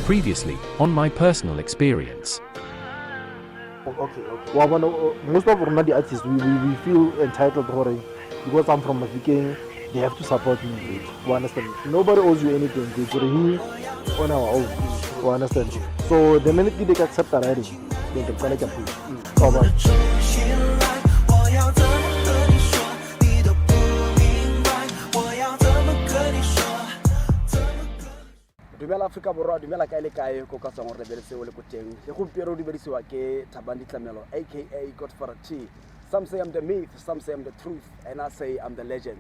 Previously, on my personal experience. Okay. Well, most of the artists, we feel entitled because I'm from Mafikeng, they have to support me. You understand? Nobody owes you anything. They put me on our own. You understand? So the minute they accept that writing, they can connect a Dumela Afrika Borwa, dumela kae le kae go ka tswa gore lebeletse o le go teng. Le gompieno di bedisiwa ke Thabani Tlamelo aka Godfather T. Some say I'm the myth, some say I'm the truth, and I say I'm the legend.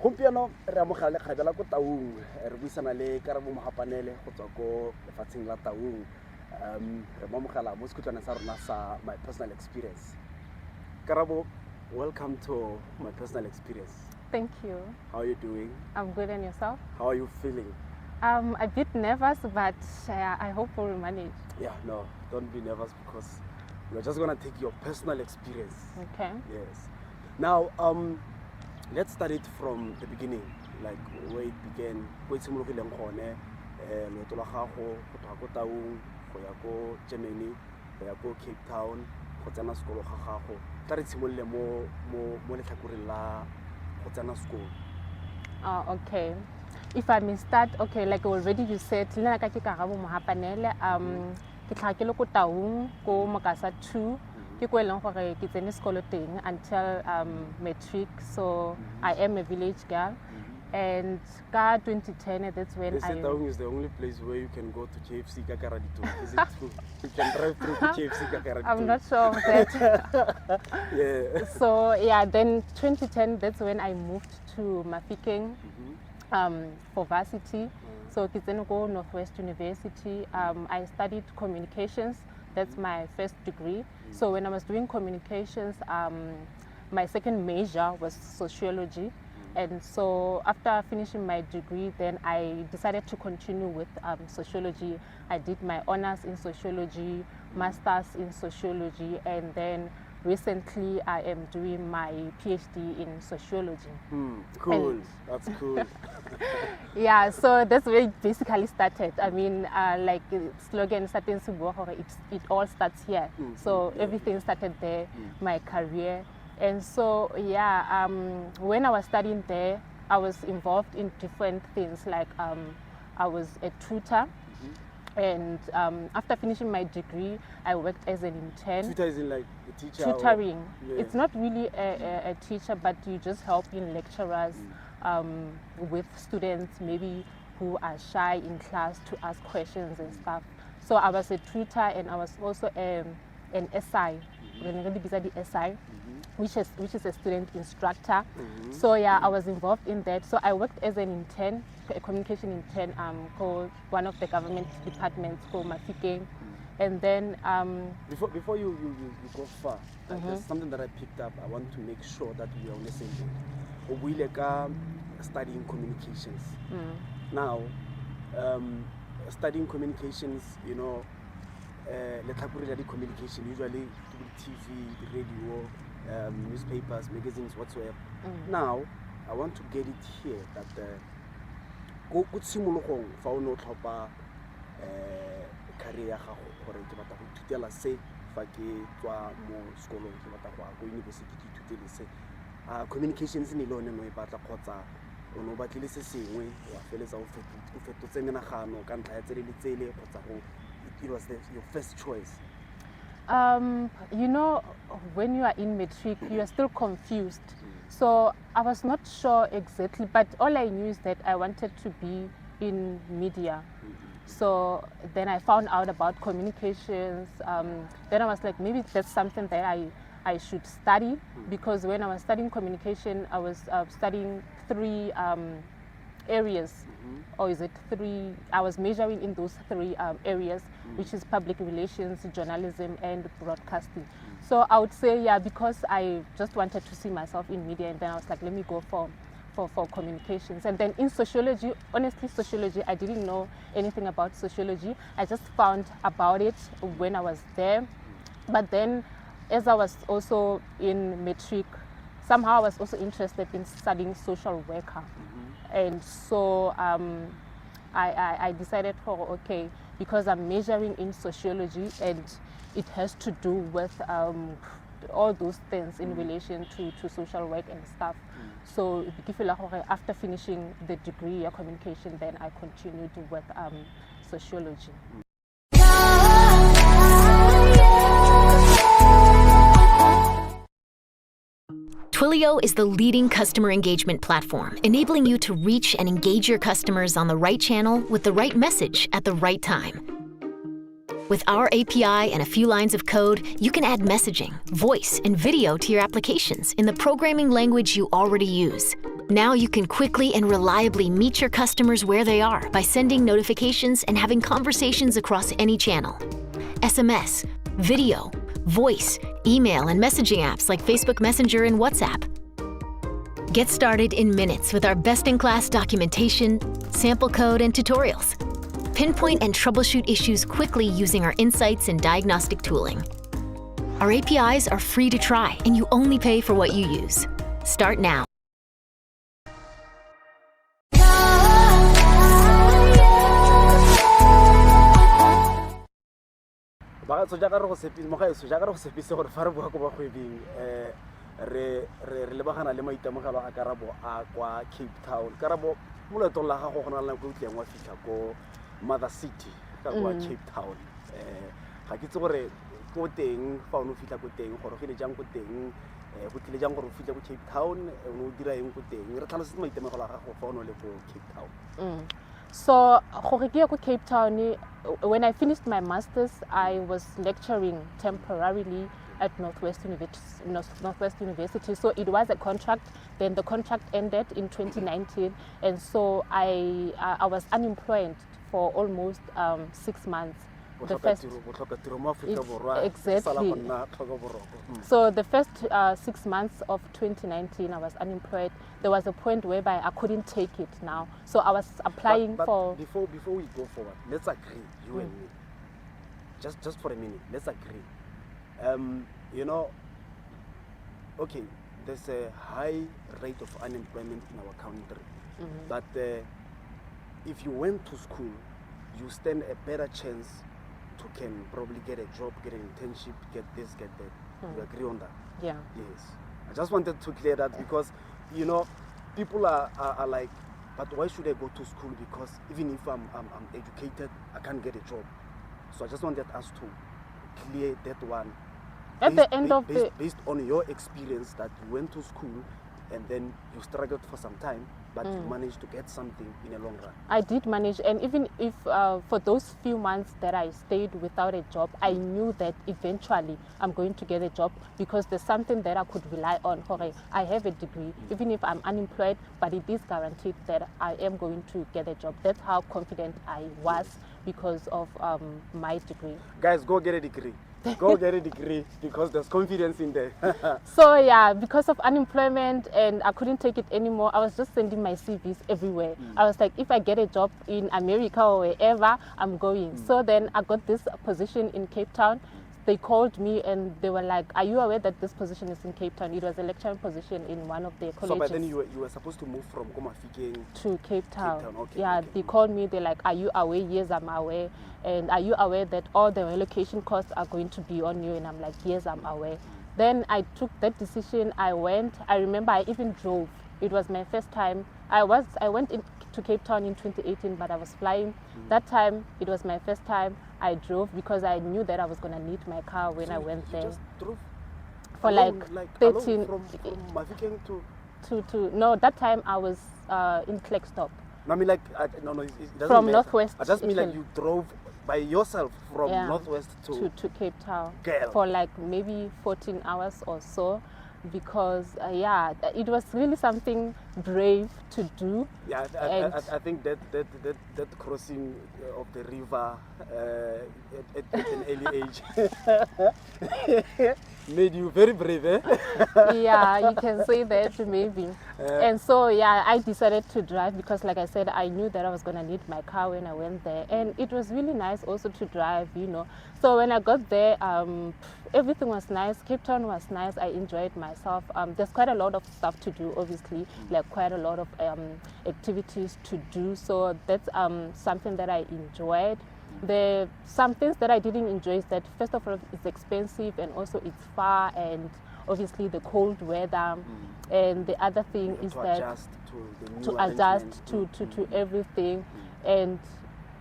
Gompieno re amogela le kgabela go Taung, re buisana le Karabo Mohapanele go tswa go lefatsheng la Taung. Re amogela mo sekhutlwana sa rona sa my personal experience. Karabo, welcome to my personal experience. Thank you. How are you doing? I'm good, and yourself? How are you feeling? A bit nervous, but I hope we'll manage. Yeah, no, don't be nervous because we're just gonna take your personal experience. Okay. Yes. Now, let's start it from the beginning, like where it began. Go itshimologileng gone leeto la gago go tloga ko Taung go ya ko Germany go ya ko Cape Town go tsena sekolo ga gago. Tla re tshimolle mo letlhakoreng la go tsena sekolo. Okay. If I may start, okay, like already you said, Lena ka ke Karabo Mohapanele, ke tlhaga ke le ko Taung ko Mokasa 2 ke ko eleng gore ke tsene sekolo teng until matric, so I am a village girl. And ka 2010, that's when Taung is the only place where you can go to KFC Kakaradito. Is it true? You can drive through to KFC Kakaradito. I'm not sure of that. Yeah. So yeah, then 2010, that's when I moved to Mafikeng for varsity. So Kitzenoko Northwest University. I studied communications. That's my first degree. So when I was doing communications, my second major was sociology. And so after finishing my degree, then I decided to continue with sociology. I did my honors in sociology, masters in sociology, and then recently I am doing my PhD in sociology. Cool, that's cool. Yeah, so that's where it basically started. I mean, like slogan starting it all starts here. So everything started there, my career. And so, yeah, when I was studying there, I was involved in different things. Like I was a tutor. And after finishing my degree, I worked as an intern. Tutor is in like a teacher? Tutoring. Yeah. It's not really a teacher, but you just help in lecturers with students maybe who are shy in class to ask questions and stuff. So I was a tutor, and I was also an SI, which is a student instructor. So yeah, I was involved in that. So I worked as an intern, a communication intern, called one of the government departments called Mafikeng. And then before you go far, there's something that I picked up. I want to make sure that we are on the same page. We like studying communications. Now, studying communications, you know, the communication usually through TV, the radio, newspapers, magazines, whatsoever. Now, I want to get it here that go simologong fa o no tlhopa career ya gago gore ke batla go ithutela se fa ke tswa mo sekolong ke batla go go university ke ithutele se communications ne le one no e batla kgotsa o no batlile se sengwe wa feletsa o fetotse menagano ka ntlha ya tsele le tsele kgotsa go it was your first choice? You know, when you are in matric, you are still confused. So I was not sure exactly, but all I knew is that I wanted to be in media. So then I found out about communications. Then I was like, maybe that's something that I should study, because when I was studying communication, I was studying three areas, or is it three? I was majoring in those three areas, which is public relations, journalism, and broadcasting. So I would say, yeah, because I just wanted to see myself in media, and then I was like, let me go for communications. And then in sociology, honestly, sociology, I didn't know anything about sociology. I just found about it when I was there. But then, as I was also in matric, somehow I was also interested in studying social worker. And so I decided for, okay, because I'm majoring in sociology, and it has to do with all those things in relation to social work and stuff. So after finishing the degree of communication, then I continued with sociology. Twilio is the leading customer engagement platform, enabling you to reach and engage your customers on the right channel with the right message at the right time. With our API and a few lines of code, you can add messaging, voice, and video to your applications in the programming language you already use. Now you can quickly and reliably meet your customers where they are by sending notifications and having conversations across any channel. SMS, video, voice, email, and messaging apps like Facebook Messenger and WhatsApp. Get started in minutes with our best-in-class documentation, sample code, and tutorials. Pinpoint and troubleshoot issues quickly using our insights and diagnostic tooling. Our APIs are free to try, and you only pay for what you use. Start now. So jaaka re go sepisa mo ga eso jaaka re go sepisa gore fa re bua go ba gwebing re lebagana le maitemogelo a Karabo a kwa Cape Town. Karabo mo letong la gago go na le go tleng wa fitlha ko Mother City ka kwa Cape Town. Ga ke tse gore go teng fa o no fitlha go teng gore go le jang go teng go tlile jang gore o fitlha go Cape Town o no dira eng go teng re tlhalosetse maitemogelo a gago fa o no le go Cape Town. So, Cape Town, when I finished my master's, I was lecturing temporarily at Northwest University. So it was a contract. Then the contract ended in 2019, and so I was unemployed for almost 6 months. The first, exactly. So the first 6 months of 2019, I was unemployed. There was a point whereby I couldn't take it now. So I was applying for... Before we go forward, let's agree, you and me. Just for a minute, let's agree. You know, okay, there's a high rate of unemployment in our country. But if you went to school, you stand a better chance to can probably get a job, get an internship, get this, get that. You agree on that? Yeah. Yes. I just wanted to clear that because, you know, people are like, but why should I go to school? Because even if I'm educated, I can't get a job. So I just wanted us to clear that one. Based on your experience that you went to school and then you struggled for some time, but you managed to get something in the long run. I did manage, and even if for those few months that I stayed without a job, I knew that eventually I'm going to get a job because there's something that I could rely on. I have a degree, even if I'm unemployed, but it is guaranteed that I am going to get a job. That's how confident I was because of my degree. Guys, go get a degree. Go get a degree because there's confidence in there. So yeah, because of unemployment and I couldn't take it anymore, I was just sending my CVs everywhere. I was like, if I get a job in America or wherever, I'm going. So then I got this position in Cape Town. They called me and they were like, are you aware that this position is in Cape Town? It was a lecturing position in one of their colleges. So by then you were supposed to move from Mafikeng to Cape Town. Okay, yeah, okay. They called me, they're like, are you aware? Yes, I'm aware. And are you aware that all the relocation costs are going to be on you? And I'm like, yes, I'm aware. Then I took that decision. I went. I remember I even drove. It was my first time. I went to Cape Town in 2018, but I was flying. That time, it was my first time. I drove because I knew that I was going to need my car when I went there. You just drove for alone, like 13. From Mafikeng to no, that time I was in Klekstop. No, I mean like it doesn't from matter. Northwest. I just mean like you drove by yourself from Northwest to Cape Town. Girl. For like maybe 14 hours or so. Because it was really something brave to do. Yeah, I think that crossing of the river at an early age made you very brave, eh? Yeah, you can say that maybe. And so I decided to drive because, like I said, I knew that I was gonna need my car when I went there, and it was really nice also to drive, you know. So when I got there, everything was nice. Cape Town was nice. I enjoyed myself. There's quite a lot of stuff to do, obviously, like quite a lot of activities to do. So that's something that I enjoyed. Some things that I didn't enjoy is that, first of all, it's expensive, and also it's far, and obviously the cold weather. And the other thing is that adjust to the new to adjust to everything. And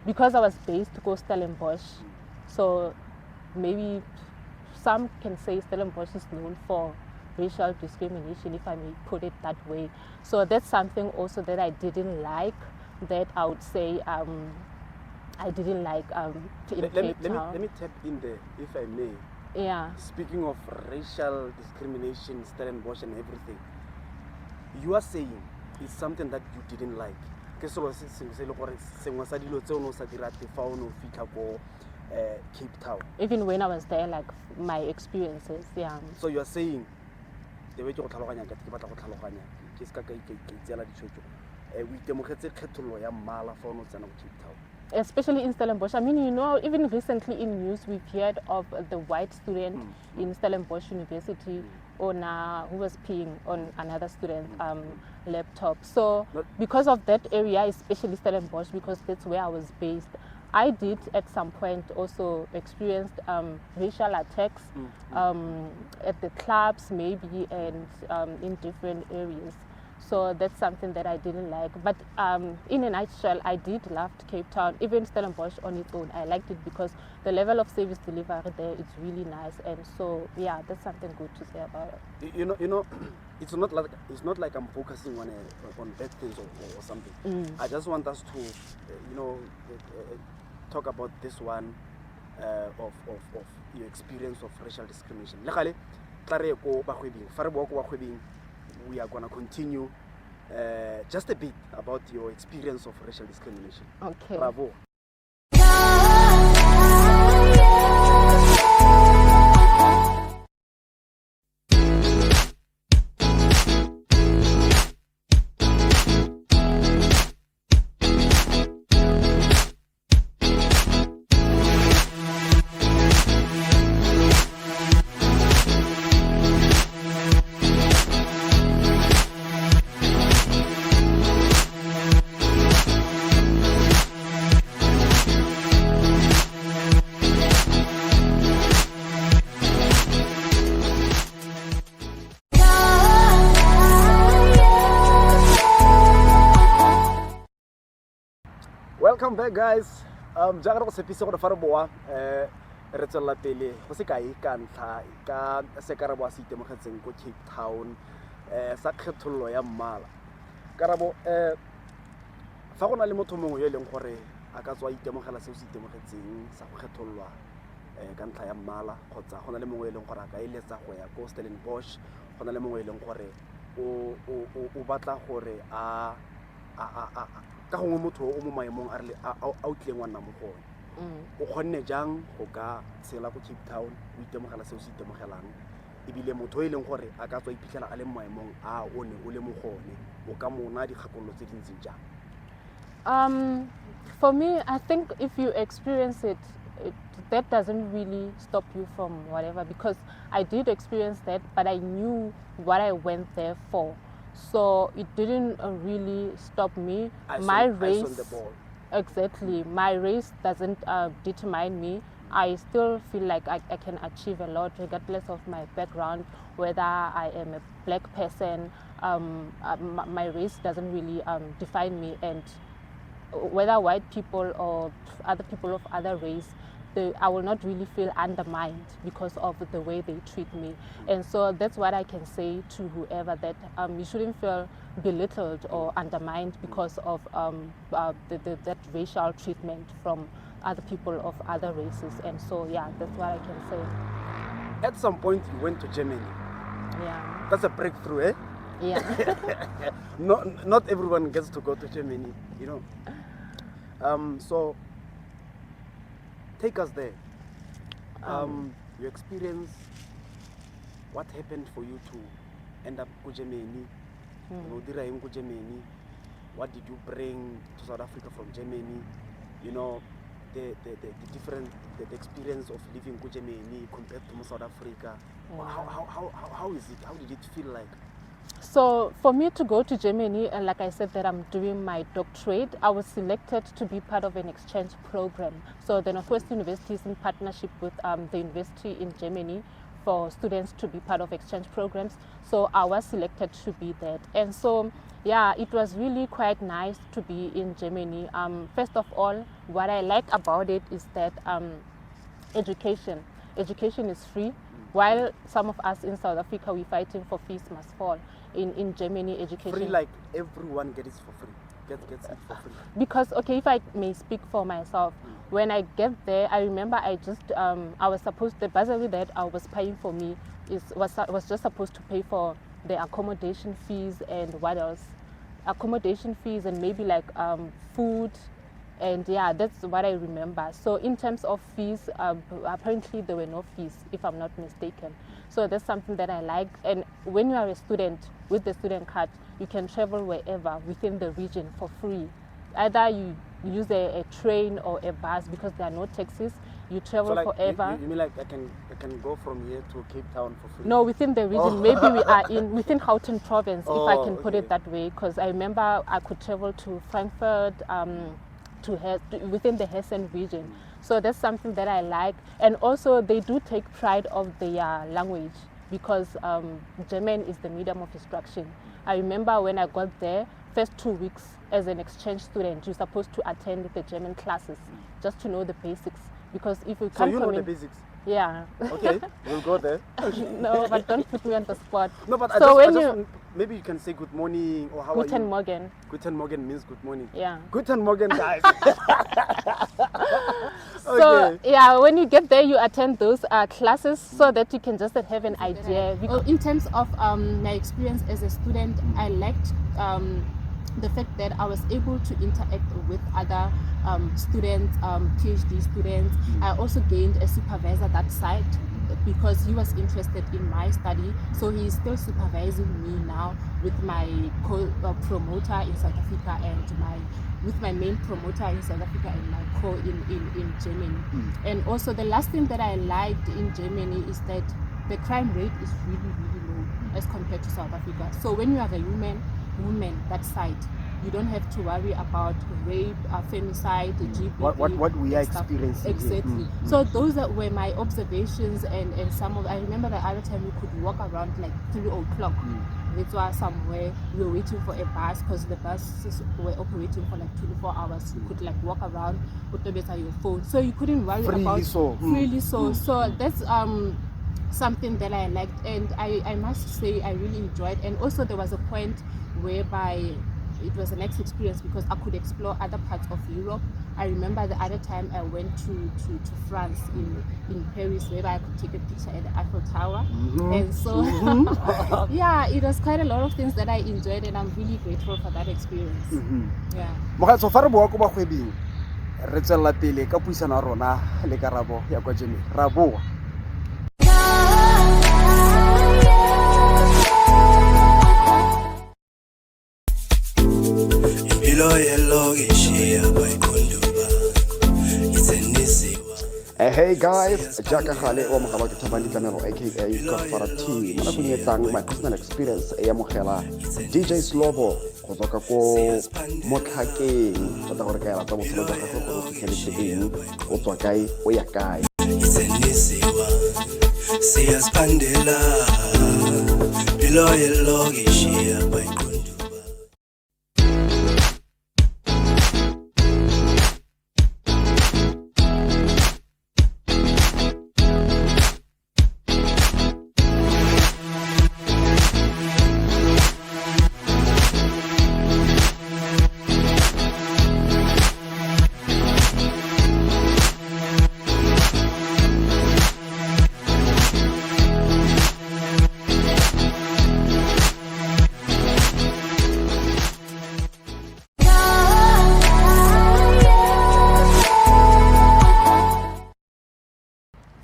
because I was based to go Stellenbosch, so maybe some can say Stellenbosch is known for racial discrimination, if I may put it that way. So that's something also that I didn't like, that I would say I didn't like in Cape Town. Let me tap in there, if I may. Yeah. Speaking of racial discrimination, Stellenbosch and everything, you are saying it's something that you didn't like. Cape Town. Even when I was there, like my experiences, yeah. So you are saying the way you tlhaloganya ka ke batla go tlhaloganya ke ska ka itseela ditshwetso we itemogetse kgethololo ya mmala fa o no tsena go Cape Town, especially in Stellenbosch. I mean, you know, even recently in news we've heard of the white student in Stellenbosch University who was peeing on another student's laptop. So because of that area, especially Stellenbosch, because that's where I was based, I did at some point also experienced racial attacks at the clubs maybe, and in different areas. So that's something that I didn't like. But in a nutshell, I did love Cape Town, even Stellenbosch on its own. I liked it because the level of service delivery there is really nice, and so yeah, that's something good to say about it. You know, it's not like I'm focusing on bad things or something. I just want us to talk about this one of your experience of racial discrimination. We are going to continue just a bit about your experience of racial discrimination. Okay. Bravo. Welcome back, guys. Jaaka go sepisa go fara boa re tswela pele go se kae ka ntlha ka se Karabo se itemogetseng go Cape Town sa kgethololo ya mmala. Karabo fa go na le motho mongwe yo leng gore a ka tswa itemogela se se itemogetseng sa go kgethololwa ka ntlha ya mmala, kgotsa go na le mongwe yo leng gore a ka eletsa go ya ko Stellenbosch, go na le mongwe yo leng gore o batla gore a ka gongwe motho o mo maemong a o tlileng wa nna mo go one o kgonne jang go ka tshela go Cape Town o itemogela se o se itemogelang, ebile motho e leng gore a ka tswa iphitlhela a le maemong a o ne o le mo gone o ka mona dikgakololo tse dintseng jang? For me, I think if you experience it, that doesn't really stop you from whatever, because I did experience that, but I knew what I went there for. So it didn't really stop me. My race, exactly. My race doesn't determine me. I still feel like I can achieve a lot regardless of my background, whether I am a black person. My race doesn't really define me, and whether white people or other people of other race, I will not really feel undermined because of the way they treat me. And so that's what I can say to whoever, that you shouldn't feel belittled or undermined because of that racial treatment from other people of other races. And so, yeah, that's what I can say. At some point, you went to Germany. Yeah. That's a breakthrough, eh? Yeah. Not everyone gets to go to Germany, you know. So, take us there. Your experience, what happened for you to end up in Germany? What did you bring to South Africa from Germany? You know, the different the experience of living in Germany compared to South Africa. How is it? How did it feel like? So for me to go to Germany, and like I said that I'm doing my doctorate, I was selected to be part of an exchange program. So the Northwest University is in partnership with the university in Germany for students to be part of exchange programs. So I was selected to be that. And so, yeah, it was really quite nice to be in Germany. First of all, what I like about it is that education is free. While some of us in South Africa, we're fighting for fees must fall. In Germany, education... Free, like everyone gets it for free. Gets it for free. Because, okay, if I may speak for myself, when I get there, I remember I was supposed, the bursary that I was paying for me was just supposed to pay for the accommodation fees and what else? Accommodation fees and maybe like food. And yeah, that's what I remember. So in terms of fees, apparently there were no fees, if I'm not mistaken. So that's something that I like. And when you are a student with the student card, you can travel wherever within the region for free. Either you use a train or a bus because there are no taxis. You travel so like forever. You mean like I can go from here to Cape Town for free? No, within the region. Maybe we are within Gauteng province, if I can put okay. it that way. Because I remember I could travel to Frankfurt, within the Hessen region. So that's something that I like. And also they do take pride of their language because German is the medium of instruction. I remember when I got there, first 2 weeks as an exchange student, you're supposed to attend the German classes just to know the basics. Because if you So come you from know the basics? Yeah. Okay, we'll go there. No, but don't put me on the spot. No, but maybe you can say good morning or how are you? Guten Morgen. Guten Morgen means good morning. Yeah. Guten Morgen, guys. So yeah, when you get there, you attend those classes so that you can just have an idea. In terms of my experience as a student, I liked the fact that I was able to interact with other students, PhD students. I also gained a supervisor that side because he was interested in my study. So he is still supervising me now with my co-promoter in South Africa and with my main promoter in South Africa and my in Germany. And also the last thing that I liked in Germany is that the crime rate is really, really low as compared to South Africa. So when you have a woman that side, you don't have to worry about rape, femicide, GBV. What we are experiencing. Exactly. So those were my observations and some of, I remember the other time we could walk around like 3 o'clock. It was somewhere, we were waiting for a bus because the buses were operating for like 24 hours. You could like walk around, put your phone. So you couldn't worry about freely so. So that's something that I liked, and I must say I really enjoyed. And also there was a point whereby it was a next experience because I could explore other parts of Europe. I remember the other time I went to France in Paris, where I could take a picture at the Eiffel Tower. And so yeah, it was quite a lot of things that I enjoyed, and I'm really grateful for that experience. Yeah. So far bo ko ba khwebing re tsella pele ka puisana rona le Karabo ya kwa Germany. Ra boa. Hey guys, Jaka Khale o mogala ke Thabani Kamelo aka Godfather mana kunyetsang my personal experience ya mogela DJ Slobo go tswa ka ko Motlhakeng tsa gore ka ya tsa botshelo jwa gagwe go tshele o tswa kae o ya kae Siyasiphandela bilo yelogishiya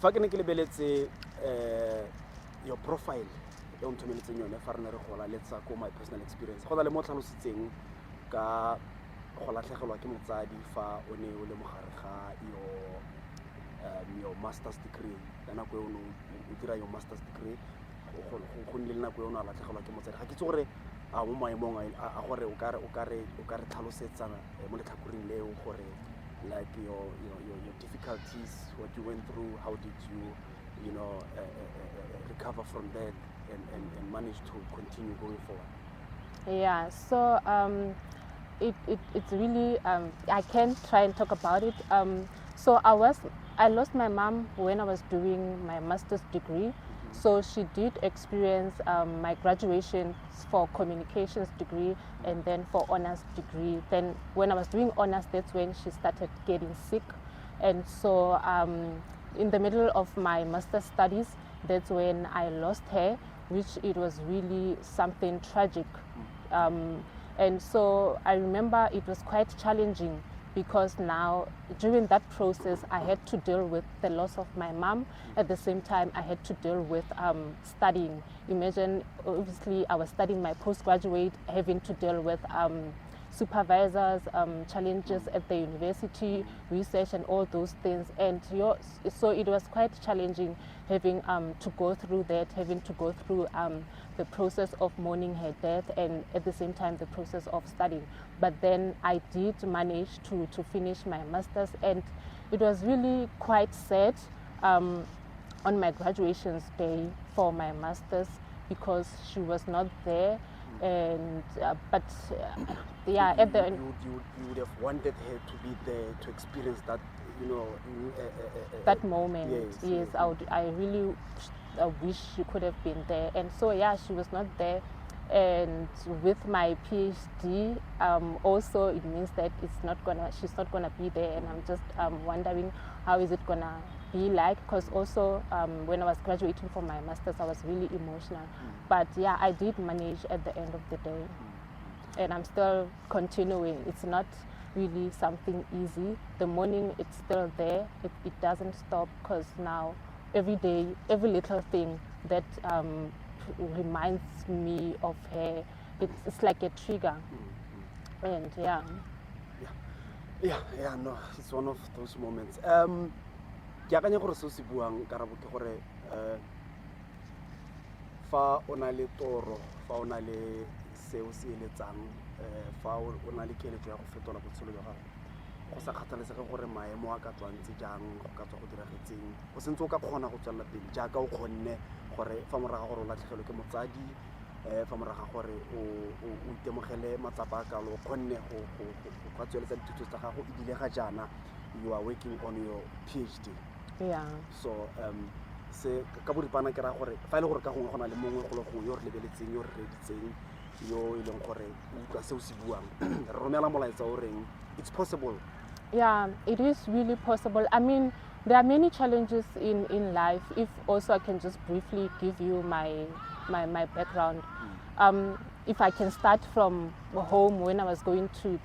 fa ke ne ke lebeletse your profile e o ntomeletseng yone fa re ne re gola letsa ko my personal experience go na le mo tlhalositseng ka go latlhegelwa ke motsadi fa o ne o le mogare ga your master's degree kana go o dira your master's degree go nne le nako e o ne a latlhegelwa ke motsadi ga ke itse gore a mo maemong a gore o ka re tlhalosetsa mo letlhakoreng leo gore like your difficulties, what you went through, how did you recover from that and manage to continue going forward? Yeah, so it's really I can try and talk about it. So I lost my mom when I was doing my master's degree. So she did experience my graduation for communications degree and then for honors degree. Then when I was doing honors, that's when she started getting sick. And so in the middle of my master's studies, that's when I lost her, which it was really something tragic. And so I remember it was quite challenging because now during that process I had to deal with the loss of my mom. At the same time I had to deal with studying. Imagine, obviously I was studying my postgraduate, having to deal with supervisors, challenges at the university, research and all those things. And so it was quite challenging having to go through that, having to go through the process of mourning her death and at the same time the process of studying. But then I did manage to finish my master's, and it was really quite sad on my graduation day for my master's because she was not there. And yeah, at the end you would have wanted her to be there to experience that, that moment. Yes. I really wish she could have been there. And so yeah, she was not there. And with my PhD, also it means that she's not gonna be there. And I'm just wondering how is it gonna be like, because also when I was graduating from my master's I was really emotional. But yeah, I did manage at the end of the day, and I'm still continuing. It's not really something easy. The mourning, it's still there. It doesn't stop, because now every day, every little thing that reminds me of her, it's like a trigger. And yeah, no, it's one of those moments. Ke akanya gore se se buang Karabo ke gore fa o na le toro, fa o na le seo se eletsang, fa o na le keletso ya go fetola botshelo jwa gago, go sa kgathalesege gore maemo a ka tswa ntse jang, go ka tswa go diragetseng, o sentse o ka kgona go tswella pele jaaka o kgonne gore fa moraga gore o latlhegelwe ke motsadi, fa moraga gore o itemogele matsapa a kalo, o kgonne go ka tsweletsa dithuto tsa gago ebile ga jaana you are working on your PhD. yeah. So se ka boripana ke ra gore fa ile gore ka gongwe gona le mongwe go le gongwe yo re lebeletseng, yo re reditseng, yo e leng gore o utlwa seo se buang, re romela molaetsa o reng it's possible. Yeah, it is really possible. I mean, there are many challenges in life. If also I can just briefly give you my background. If I can start from home, when I was going to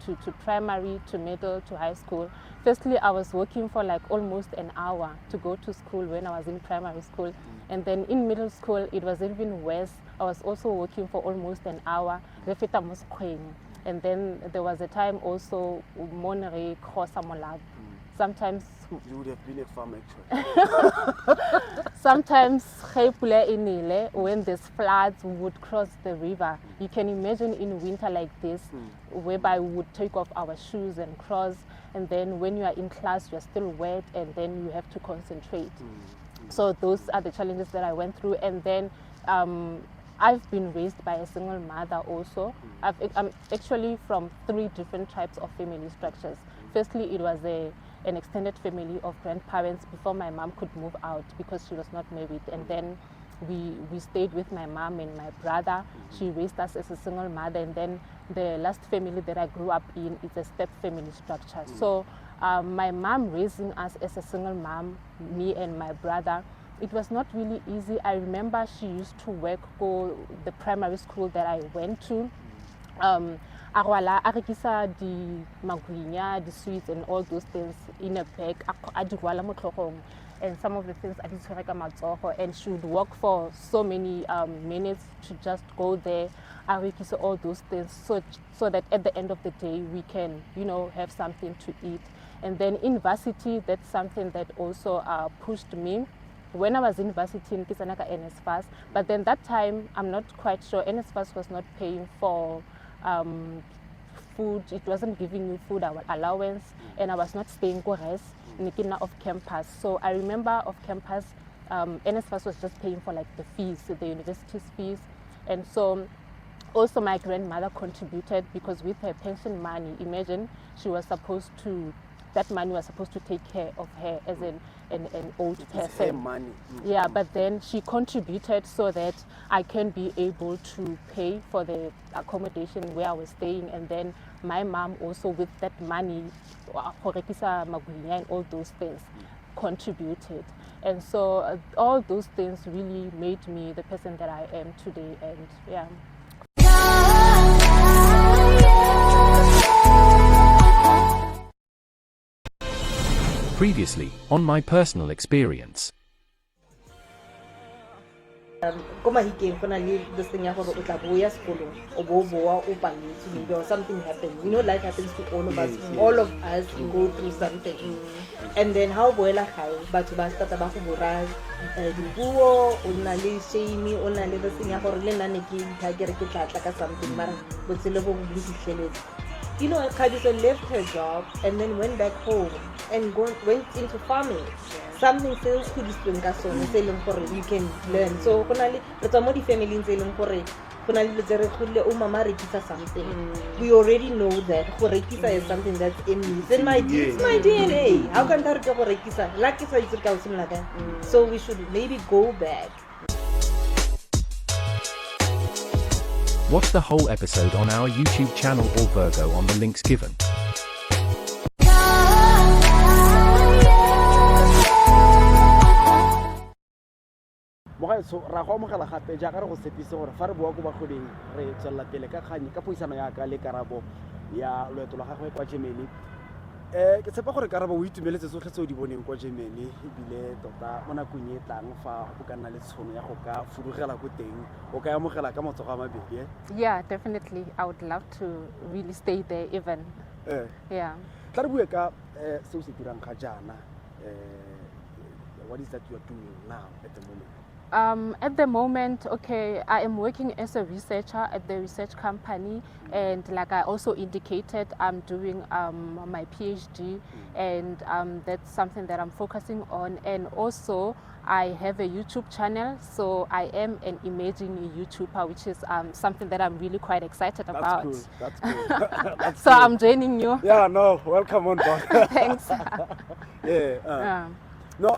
primary, to middle, to high school. Firstly, I was working for like almost an hour to go to school when I was in primary school. And then in middle school, it was even worse. I was also working for almost an hour. And then there was a time also, Monere, Khosamolab. Sometimes you would have been a farm actually. Sometimes when there's floods, we would cross the river. You can imagine in winter like this, whereby we would take off our shoes and cross, and then when you are in class, you're still wet, and then you have to concentrate. So those are the challenges that I went through. And then I've been raised by a single mother also. I'm actually from 3 different types of family structures. Firstly, it was an extended family of grandparents before my mom could move out because she was not married. And then we stayed with my mom and my brother. She raised us as a single mother. And then the last family that I grew up in is a step family structure. So my mom raising us as a single mom, me and my brother, it was not really easy. I remember she used to work for the primary school that I went to. Arwala arekisa di magwinya, the sweets and all those things in a bag. And some of the things I did matsoho, and she would walk for so many minutes to just go there, arekisa all those things, so that at the end of the day we can, have something to eat. And then in varsity, that's something that also pushed me when I was in university in Kisanaka NSFAS, but then that time I'm not quite sure. NSFAS was not paying for food. It wasn't giving you food allowance, and I was not staying Nikina off campus. So I remember off campus, NSFAS was just paying for like the fees, the university's fees, and so also my grandmother contributed because with her pension money, imagine that money was supposed to take care of her as an old person. Her money. Yeah, but then she contributed so that I can be able to pay for the accommodation where I was staying, and then my mom also with that money, and all those things, contributed. And so all those things really made me the person that I am today, and yeah. Previously, on my personal experience. Ko Mafikeng go na le this thing ya gore o tla boya sekolong o bo boa o paletse maybe or something happened. You know, life happens to all of us. All of us go through something. And then how boela gae batho ba stata ba go bora dibuo o na le shame o na le this thing ya gore le nna ne ke ke re ke tla ka something mara botsele bo bo fitlheletse. You know, Kagiso left her job and then went back home and went into farming. Something sales could be selling for you can learn. So finally, the family selling for it. Something. We already know that Horekisa is something that's in me. It's in my it's my DNA. How can that be Horekisa? So we should maybe go back. Watch the whole episode on our YouTube channel or Virgo on the links given. So ra go mogela gape ja ka re go sepise gore fa re boa go bagoding re tswela pele ka kganye ka poisano ya ka le Karabo ya loeto la gagwe kwa Germany. Ke tshepa gore Karabo o itumeletse tsotlhe tse o di boneng kwa Germany ebile tota mo nakong e tlang fa go ka nna le tshono ya go ka fudugela go teng o ka amogela ka matsogo a mabedi. Yeah, definitely. I would love to really stay there even. Yeah. Tla re bue ka se o se dirang ga jana. What is that you are doing now at the moment? At the moment, okay, I am working as a researcher at the research company, and like I also indicated, I'm doing my PhD, and that's something that I'm focusing on. And also, I have a YouTube channel, so I am an emerging YouTuber, which is something that I'm really quite excited about. That's cool. That's so cool. I'm joining you. Yeah, no, welcome on board. Thanks. No,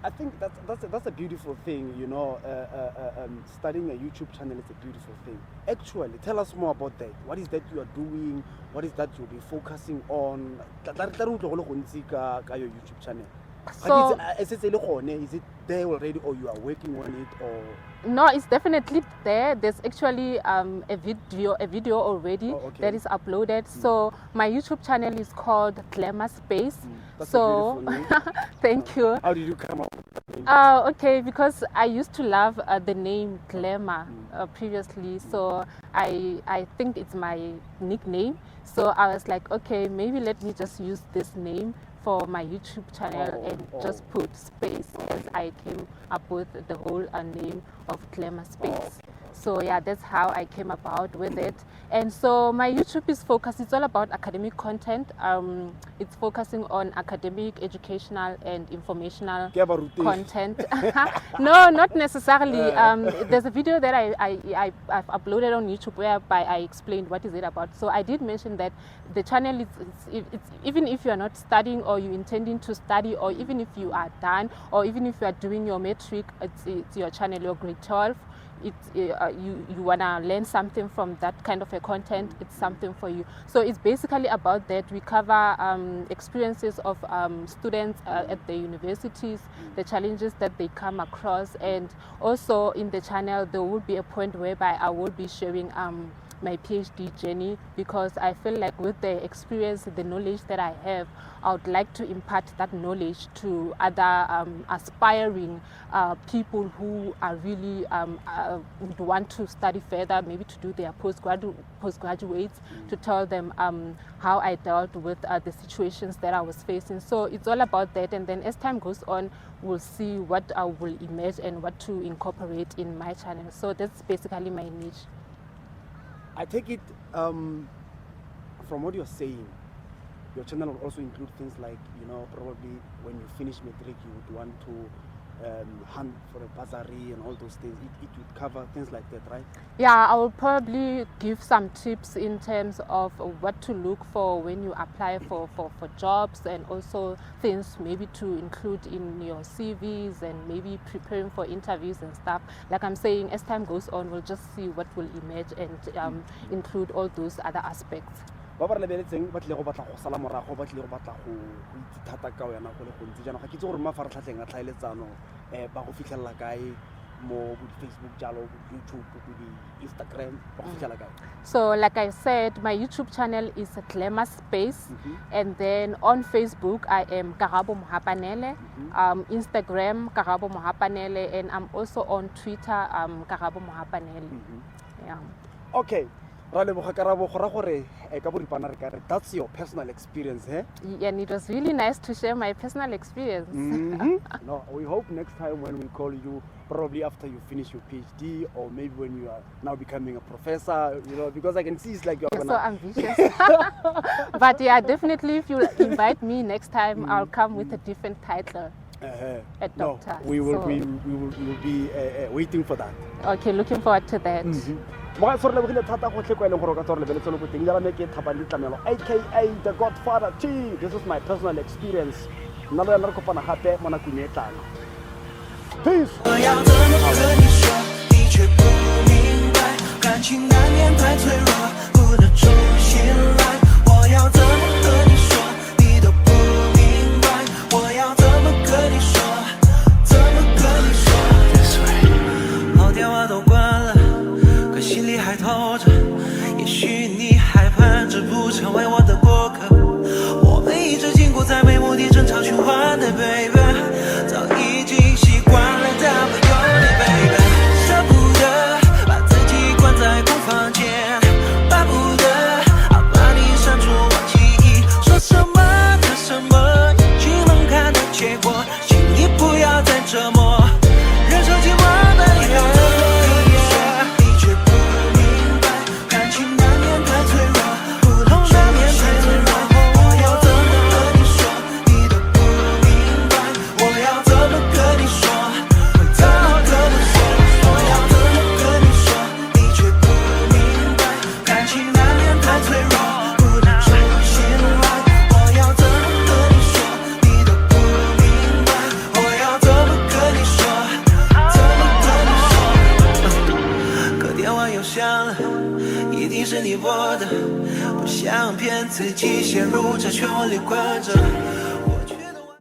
I think that's a beautiful thing, you know. Starting a YouTube channel is a beautiful thing. Actually, tell us more about that. What is that you are doing? What is that you'll be focusing on? Your YouTube channel. So, is it there already, or you are working on it, or? No, it's definitely there. There's actually a video already that is uploaded. So my YouTube channel is called Glamour Space. That's so a beautiful name. Thank you. How did you come up with that name? Okay, because I used to love the name Glamour previously, so I think it's my nickname. So I was like, okay, maybe let me just use this name for my YouTube channel and just put space, as I came up with the whole name of Glamour Space. So yeah, that's how I came about with it. And so my YouTube is focused, it's all about academic content. It's focusing on academic, educational and informational content. No, not necessarily. There's a video that I've uploaded on YouTube whereby I explained what is it about. So I did mention that the channel it's even if you are not studying or you're intending to study, or even if you are done, or even if you are doing your matric, it's your channel, your grade 12. You want to learn something from that kind of a content, it's something for you. So it's basically about that. We cover experiences of students at the universities, the challenges that they come across, and also in the channel there will be a point whereby I will be sharing my PhD journey, because I feel like with the experience, the knowledge that I have, I would like to impart that knowledge to other aspiring people who are really would want to study further, maybe to do their postgraduates, to tell them how I dealt with the situations that I was facing. So it's all about that, and then as time goes on, we'll see what I will emerge and what to incorporate in my channel. So that's basically my niche. I take it from what you're saying, your channel will also include things like, probably when you finish matric, you would want to hunt for a bursary and all those things. It would cover things like that, right? Yeah, I will probably give some tips in terms of what to look for when you apply for jobs, and also things maybe to include in your CVs, and maybe preparing for interviews and stuff. Like I'm saying, as time goes on, we'll just see what will emerge and include all those other aspects. Ba ba re lebeletseng ba tle go batla go sala morago, ba tle go batla go itse thata ka wena go le gontsi jana ga ke itse gore mafaratlhatlheng a tlhaeletsano ba go fitlhella kae mo Facebook, jalo YouTube, Instagram, ba go fitlhella kae? So like I said, my YouTube channel is Glamour Space, and then on Facebook I am Karabo Mohapanele, Instagram Karabo Mohapanele, and I'm also on Twitter Karabo Mohapanele. Yeah. Okay. That's your personal experience, eh? And it was really nice to share my personal experience. No, we hope next time when we call you, probably after you finish your PhD, or maybe when you are now becoming a professor, because I can see it's like you're so ambitious. But yeah, definitely if you invite me next time, I'll come with a different title. A doctor. No, we will be waiting for that. Okay, looking forward to that. aka the Godfather T. This is my personal experience. Peace.不想骗自己陷入这漩涡里困着。